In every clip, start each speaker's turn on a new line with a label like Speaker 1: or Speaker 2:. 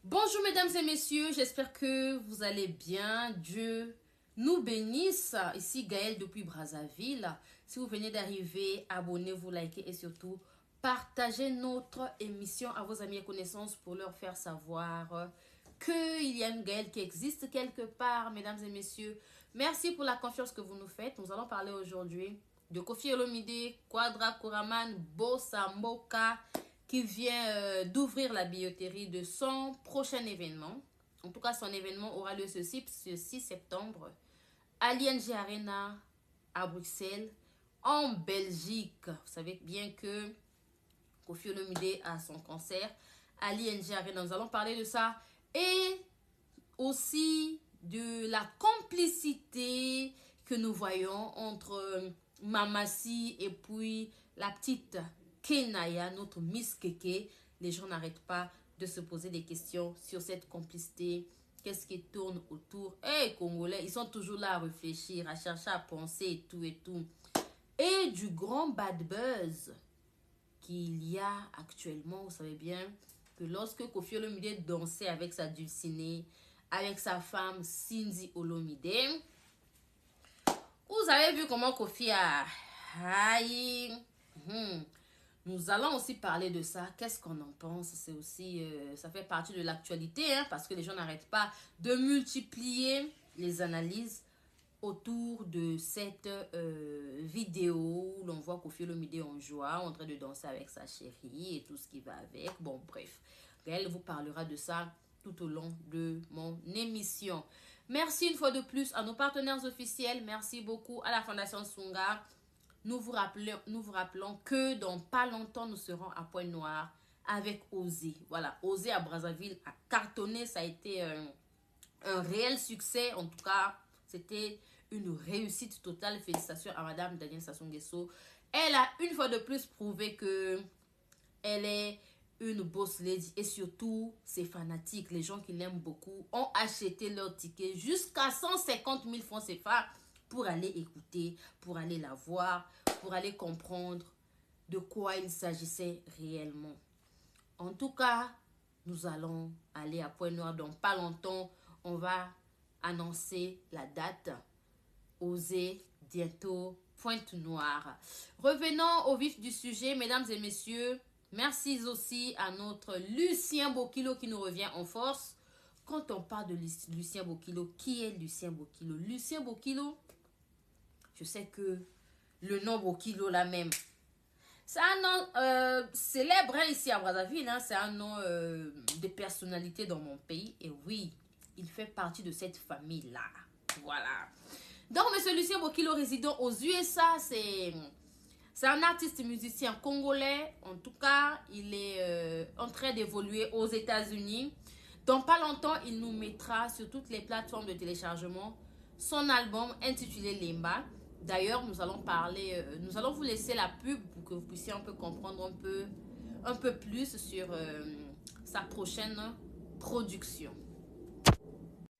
Speaker 1: Bonjour mesdames et messieurs, j'espère que vous allez bien. Dieu nous bénisse. Ici Gaëlle depuis Brazzaville. Si vous venez d'arriver, abonnez-vous, likez et surtout partagez notre émission à vos amis et connaissances pour leur faire savoir qu'il y a une Gaëlle qui existe quelque part, mesdames et messieurs. Merci pour la confiance que vous nous faites. Nous allons parler aujourd'hui de Koffi Olomide, Quadra Koraman, Bossa Mboka, qui vient d'ouvrir la billetterie de son prochain événement. En tout cas, son événement aura lieu ce 6 septembre à l'ING Arena à Bruxelles, en Belgique. Vous savez bien que Koffi Olomide a son concert à l'ING Arena. Nous allons parler de ça et aussi de la complicité que nous voyons entre Mamassi et puis la petite Kenaya, notre Miss Keke. Les gens n'arrêtent pas de se poser des questions sur cette complicité. Qu'est-ce qui tourne autour? Hey, Congolais, ils sont toujours là à réfléchir, à chercher, à penser et tout et tout. Et du grand bad buzz qu'il y a actuellement. Vous savez bien que lorsque Koffi Olomide dansait avec sa dulcinée, avec sa femme Cindy Olomide, vous avez vu comment Koffi a... Aïe. Nous allons aussi parler de ça. Qu'est-ce qu'on en pense? C'est aussi, ça fait partie de l'actualité, hein, parce que les gens n'arrêtent pas de multiplier les analyses autour de cette vidéo où l'on voit Koffi Olomide en joie, en train de danser avec sa chérie et tout ce qui va avec. Bon, bref, elle vous parlera de ça tout au long de mon émission. Merci une fois de plus à nos partenaires officiels. Merci beaucoup à la Fondation Sunga. Nous vous rappelons que dans pas longtemps, nous serons à Pointe-Noire avec Osé. Voilà, Osé à Brazzaville a cartonné. Ça a été un réel succès. En tout cas, c'était une réussite totale. Félicitations à Madame Danielle Sassou Nguesso. Elle a une fois de plus prouvé que elle est une boss lady. Et surtout, ses fanatiques, les gens qui l'aiment beaucoup, ont acheté leur ticket jusqu'à 150 000 francs CFA pour aller écouter, pour aller la voir, pour aller comprendre de quoi il s'agissait réellement. En tout cas, nous allons aller à Pointe-Noire dans pas longtemps. On va annoncer la date. Osez bientôt Pointe-Noire. Revenons au vif du sujet, mesdames et messieurs. Merci aussi à notre Lucien Bokilo qui nous revient en force. Quand on parle de Lucien Bokilo, qui est Lucien Bokilo? Lucien Bokilo, je sais que le nom Bokilo là même, c'est un nom célèbre hein, ici à Brazzaville. Hein, c'est un nom de personnalité dans mon pays. Et oui, il fait partie de cette famille-là. Voilà. Donc, monsieur Lucien Bokilo, résident aux USA, c'est un artiste musicien congolais. En tout cas, il est en train d'évoluer aux États-Unis. Dans pas longtemps, il nous mettra sur toutes les plateformes de téléchargement son album intitulé Lemba. D'ailleurs, nous allons parler, nous allons vous laisser la pub pour que vous puissiez un peu comprendre un peu plus sur sa prochaine production.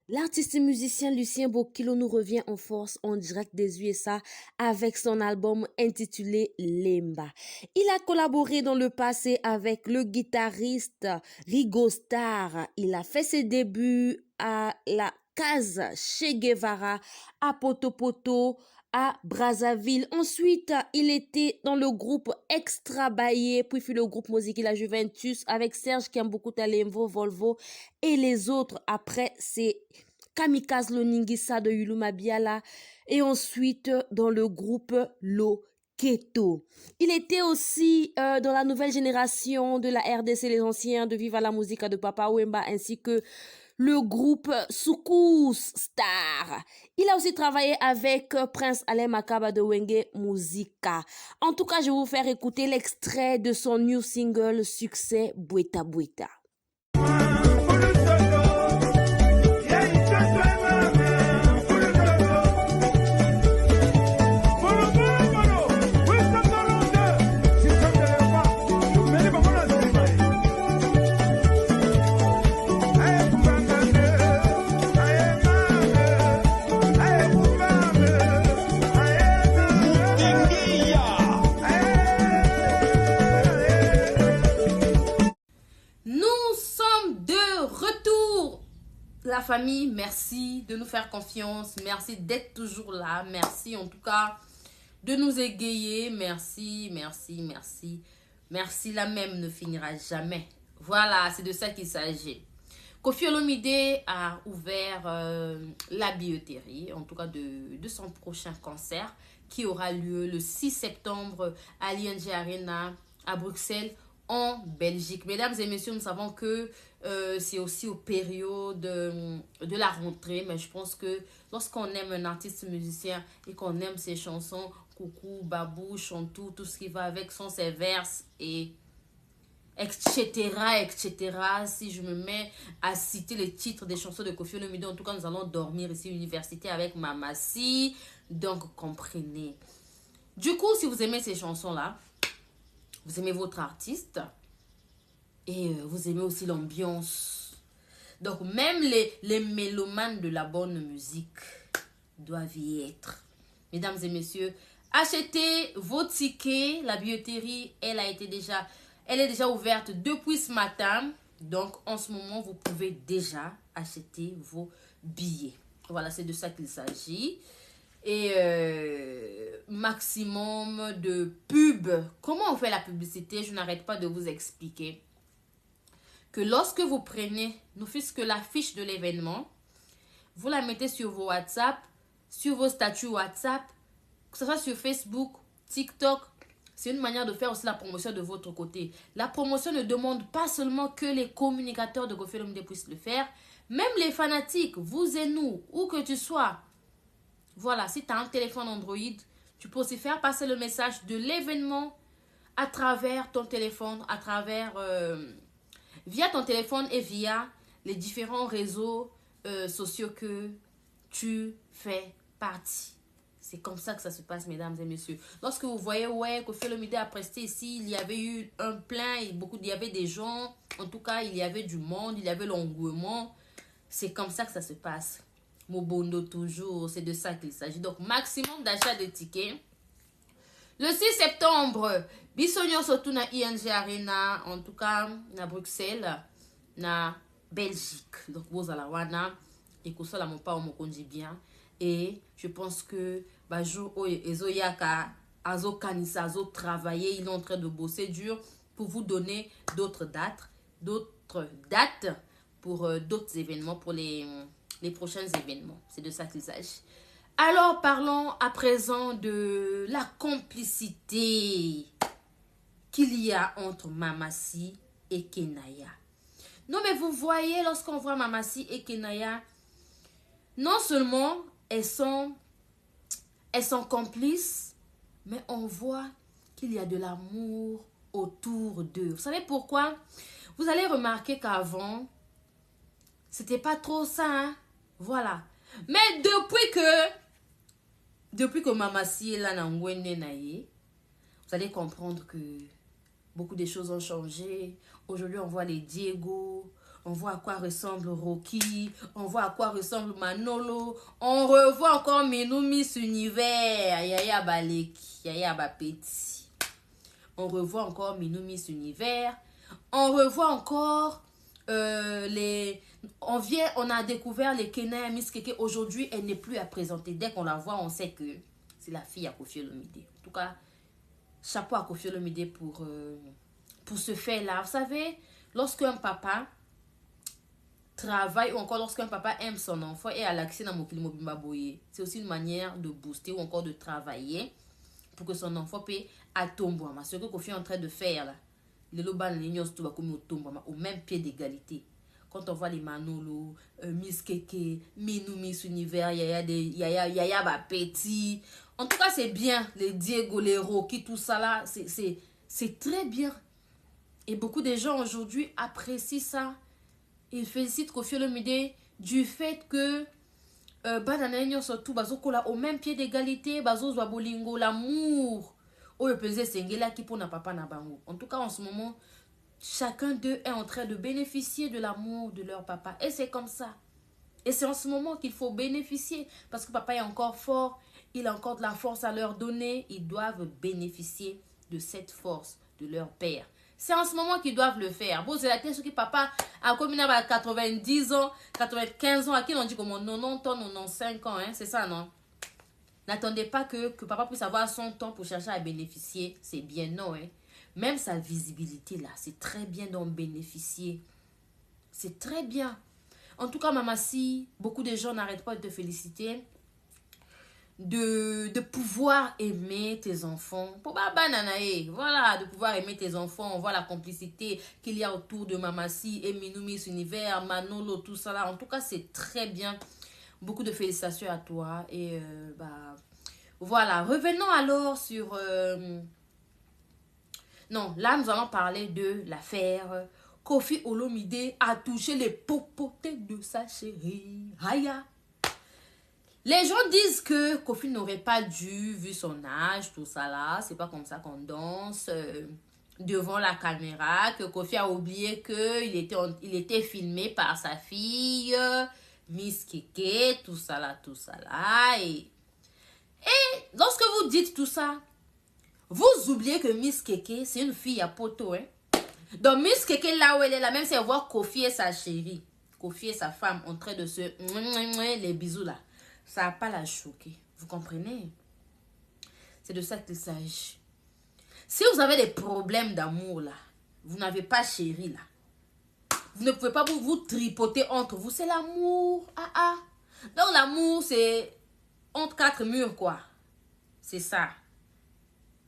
Speaker 2: L'artiste musicien Lucien Bokilo nous revient en force en direct des USA avec son album intitulé Lemba. Il a collaboré dans le passé avec le guitariste Rigo Starr. Il a fait ses débuts à la Case Che Guevara, à Poto Poto, à Brazzaville. Ensuite, il était dans le groupe Extra Baye, puis fut le groupe Musique La Juventus avec Serge Kiambuku Talemvo, Volvo et les autres. Après, c'est Kamikaze Loningisa de Yuluma Biala et ensuite dans le groupe Loketo. Il était aussi dans la nouvelle génération de la RDC, les anciens de Viva la Musica de Papa Wemba ainsi que le groupe Soukous Star. Il a aussi travaillé avec Prince Alain Makaba de Wenge Musica. En tout cas, je vais vous faire écouter l'extrait de son new single succès Bweta Bweta.
Speaker 1: Nous La famille, merci de nous faire confiance. Merci d'être toujours là. Merci en tout cas de nous égayer. Merci, merci, merci. Merci, la même ne finira jamais. Voilà, c'est de ça qu'il s'agit. Koffi Olomide a ouvert la billetterie, en tout cas de son prochain concert, qui aura lieu le 6 septembre à l'ING Arena à Bruxelles, en Belgique. Mesdames et messieurs, nous savons que c'est aussi aux périodes de la rentrée, mais je pense que lorsqu'on aime un artiste musicien et qu'on aime ses chansons, Coucou, Babou, Chantou, tout ce qui va avec sont ses verses et etc., etc. Si je me mets à citer les titres des chansons de Koffi Olomide, en tout cas, nous allons dormir ici à l'université avec Mamassi. Donc, comprenez. Du coup, si vous aimez ces chansons-là, vous aimez votre artiste et vous aimez aussi l'ambiance. Donc, même les mélomanes de la bonne musique doivent y être. Mesdames et messieurs, achetez vos tickets. La billetterie, elle est déjà ouverte depuis ce matin. Donc, en ce moment, vous pouvez déjà acheter vos billets. Voilà, c'est de ça qu'il s'agit. Et maximum de pub. Comment on fait la publicité? Je n'arrête pas de vous expliquer que lorsque vous prenez, ne fût-ce que la fiche de l'événement, vous la mettez sur vos WhatsApp, sur vos statuts WhatsApp, que ce soit sur Facebook, TikTok. C'est une manière de faire aussi la promotion de votre côté. La promotion ne demande pas seulement que les communicateurs de Koffi Olomide puissent le faire. Même les fanatiques, vous et nous, où que tu sois. Voilà, si tu as un téléphone Android, tu peux aussi faire passer le message de l'événement à travers ton téléphone, via ton téléphone et via les différents réseaux sociaux que tu fais partie. C'est comme ça que ça se passe, mesdames et messieurs. Lorsque vous voyez, ouais, Koffi Olomide a presté ici, il y avait eu un plein, il y avait des gens, en tout cas, il y avait du monde, il y avait l'engouement. C'est comme ça que ça se passe. Mobondo toujours, c'est de ça qu'il s'agit. Donc, maximum d'achat de tickets. Le 6 septembre, Bissonio surtout na ING Arena, en tout cas, na Bruxelles, na Belgique. Donc, vous allez voir, et que ça, mon pas, on me bien. Et je pense que, jour où Ezoyaka, Azo Kanisa, Azo travailler, il est en train de bosser dur pour vous donner d'autres dates pour d'autres événements, pour les prochains événements. C'est de ça qu'il s'agit. Alors, parlons à présent de la complicité qu'il y a entre Mamassi et Kenaya. Non, mais vous voyez, lorsqu'on voit Mamassi et Kenaya, non seulement elles sont complices, mais on voit qu'il y a de l'amour autour d'eux. Vous savez pourquoi? Vous allez remarquer qu'avant, c'était pas trop ça, hein? Voilà. Mais depuis que Mamassi est là dans Ngwende Naye, vous allez comprendre que beaucoup de choses ont changé. Aujourd'hui, on voit les Diego, on voit à quoi ressemble Rocky, on voit à quoi ressemble Manolo, on revoit encore Menou Miss Univers, Yaya Baleki, Yaya Bapeti. On revoit encore Menou Miss Univers, on revoit encore on a découvert les Kenaya Miss Keke. Aujourd'hui, elle n'est plus à présenter. Dès qu'on la voit, on sait que c'est la fille à Koffi Olomide. En tout cas, chapeau à Koffi Olomide pour ce fait-là. Vous savez, lorsqu'un papa travaille ou encore lorsqu'un papa aime son enfant et a l'accès dans Mokili Mobimba Boye, c'est aussi une manière de booster ou encore de travailler pour que son enfant puisse tomber. Ce que Koffi est en train de faire là, au même pied d'égalité. Quand on voit les Manolo, Miss Keke, Menou Miss Univers, Yaya Bapeti. En tout cas, c'est bien. Les Diego, les Rocky, tout ça là, c'est très bien. Et beaucoup de gens aujourd'hui apprécient ça. Ils félicitent Koffi Olomide du fait que surtout au même pied d'égalité, l'amour. En tout cas, en ce moment, chacun d'eux est en train de bénéficier de l'amour de leur papa. Et c'est comme ça. Et c'est en ce moment qu'il faut bénéficier. Parce que papa est encore fort. Il a encore de la force à leur donner. Ils doivent bénéficier de cette force de leur père. C'est en ce moment qu'ils doivent le faire. Bon, c'est la question que papa a commis à 90 ans, 95 ans, à qui on dit comme 90 ans, 95 ans, hein, c'est ça, non? N'attendez pas que papa puisse avoir son temps pour chercher à bénéficier. C'est bien, non, hein? Même sa visibilité, là, c'est très bien d'en bénéficier. C'est très bien. En tout cas, Mamassi, beaucoup de gens n'arrêtent pas de te féliciter. De pouvoir aimer tes enfants. Voilà, de pouvoir aimer tes enfants. On voit la complicité qu'il y a autour de Mamassi et Minou Miss Univers, Manolo, tout ça là. En tout cas, c'est très bien. Beaucoup de félicitations à toi. Et voilà, revenons alors sur... Non, là, nous allons parler de l'affaire. Koffi Olomide a touché les popotés de sa chérie. Haya. Les gens disent que Koffi n'aurait pas dû, vu son âge, tout ça là. C'est pas comme ça qu'on danse devant la caméra. Que Koffi a oublié qu'il était filmé par sa fille, Miss Keke, tout ça là, tout ça là. Et lorsque vous dites tout ça, vous oubliez que Miss Keke, c'est une fille à poto, hein. Donc Miss Keke, là où elle est là, même si elle voit Koffi et sa chérie, Koffi et sa femme en train de se... les bisous là. Ça va pas la choquer. Vous comprenez? C'est de ça qu'il s'agit. Si vous avez des problèmes d'amour là, vous n'avez pas chéri là, vous ne pouvez pas vous tripoter entre vous. C'est l'amour. Donc l'amour, c'est entre quatre murs quoi. C'est ça.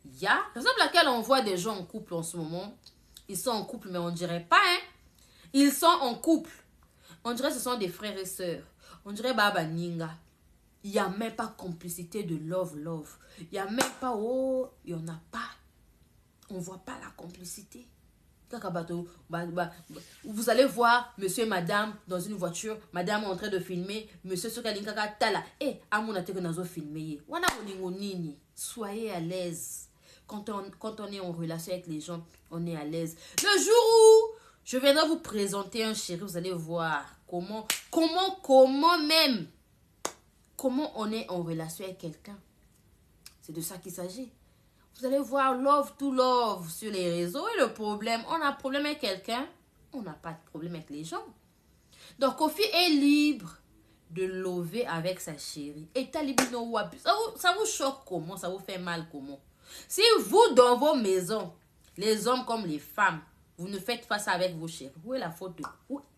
Speaker 1: Il y a, raison pour laquelle on voit des gens en couple en ce moment. Ils sont en couple, mais on dirait pas, hein. Ils sont en couple. On dirait que ce sont des frères et sœurs. On dirait Baba Ninga. Il n'y a même pas complicité de love. Il n'y a même pas, il n'y en a pas. On ne voit pas la complicité. Vous allez voir monsieur et madame dans une voiture, madame en train de filmer, monsieur sur Kalinkaka Tala. Soyez à l'aise. Quand on est en relation avec les gens, on est à l'aise. Le jour où je viendrai vous présenter un chéri, vous allez voir comment on est en relation avec quelqu'un. C'est de ça qu'il s'agit. Vous allez voir love to love sur les réseaux. Et le problème, on a un problème avec quelqu'un, on n'a pas de problème avec les gens. Donc Koffi est libre de lover avec sa chérie. Et Talibino Wapi, ça vous choque comment? Ça vous fait mal comment? Si vous, dans vos maisons, les hommes comme les femmes, vous ne faites pas ça avec vos chéris, où est la faute de...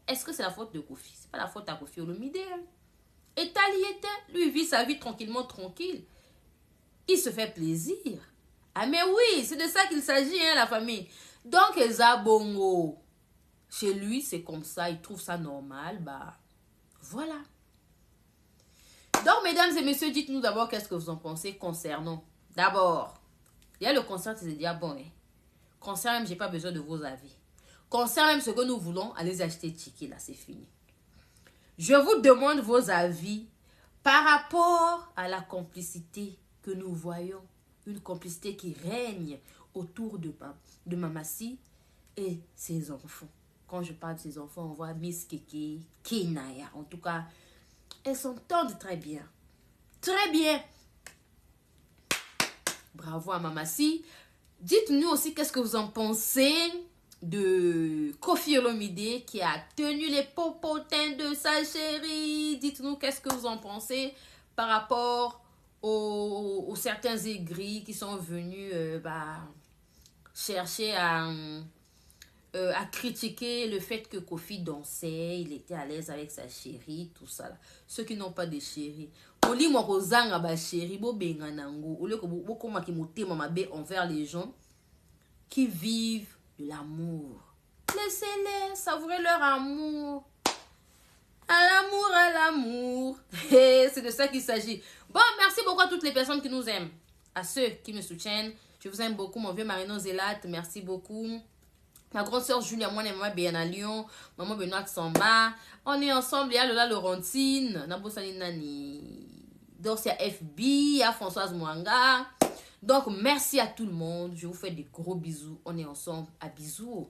Speaker 1: Est-ce que c'est la faute de Koffi? C'est pas la faute à Koffi Olomide. Et Tali était, lui, vit sa vie tranquillement, tranquille. Il se fait plaisir. Ah mais oui, c'est de ça qu'il s'agit, hein, la famille. Donc, Eza Bongo, chez lui, c'est comme ça, il trouve ça normal, voilà. Donc, mesdames et messieurs, dites-nous d'abord qu'est-ce que vous en pensez concernant. D'abord, il y a le concert, c'est de dire, bon, concert même, j'ai pas besoin de vos avis. Concert même, ce que nous voulons, allez acheter Tiki, là, c'est fini. Je vous demande vos avis par rapport à la complicité que nous voyons. Une complicité qui règne autour de Mamassi et ses enfants. Quand je parle de ses enfants, on voit Miss Keke, Kenaya. En tout cas, elles s'entendent très bien. Très bien. Bravo à Mamassi. Dites-nous aussi qu'est-ce que vous en pensez de Koffi Olomide qui a tenu les popotins de sa chérie. Dites-nous qu'est-ce que vous en pensez par rapport aux certains aigris qui sont venus chercher à critiquer le fait que Koffi dansait, il était à l'aise avec sa chérie, tout ça là. Ceux qui n'ont pas de chérie, envers les gens qui vivent de l'amour. Laissez-les savourer leur amour. À l'amour. C'est de ça qu'il s'agit. Bon, merci beaucoup à toutes les personnes qui nous aiment. À ceux qui me soutiennent. Je vous aime beaucoup, mon vieux Marino Zélat. Merci beaucoup. Ma grande soeur Julia, moi et maman bien à Lyon. Maman Benoît Samba. On est ensemble. Il y a Lola Laurentine. Nabosani Nani. Dorcia FB. Il y a Françoise Mwanga. Donc, merci à tout le monde. Je vous fais des gros bisous. On est ensemble. À bisous.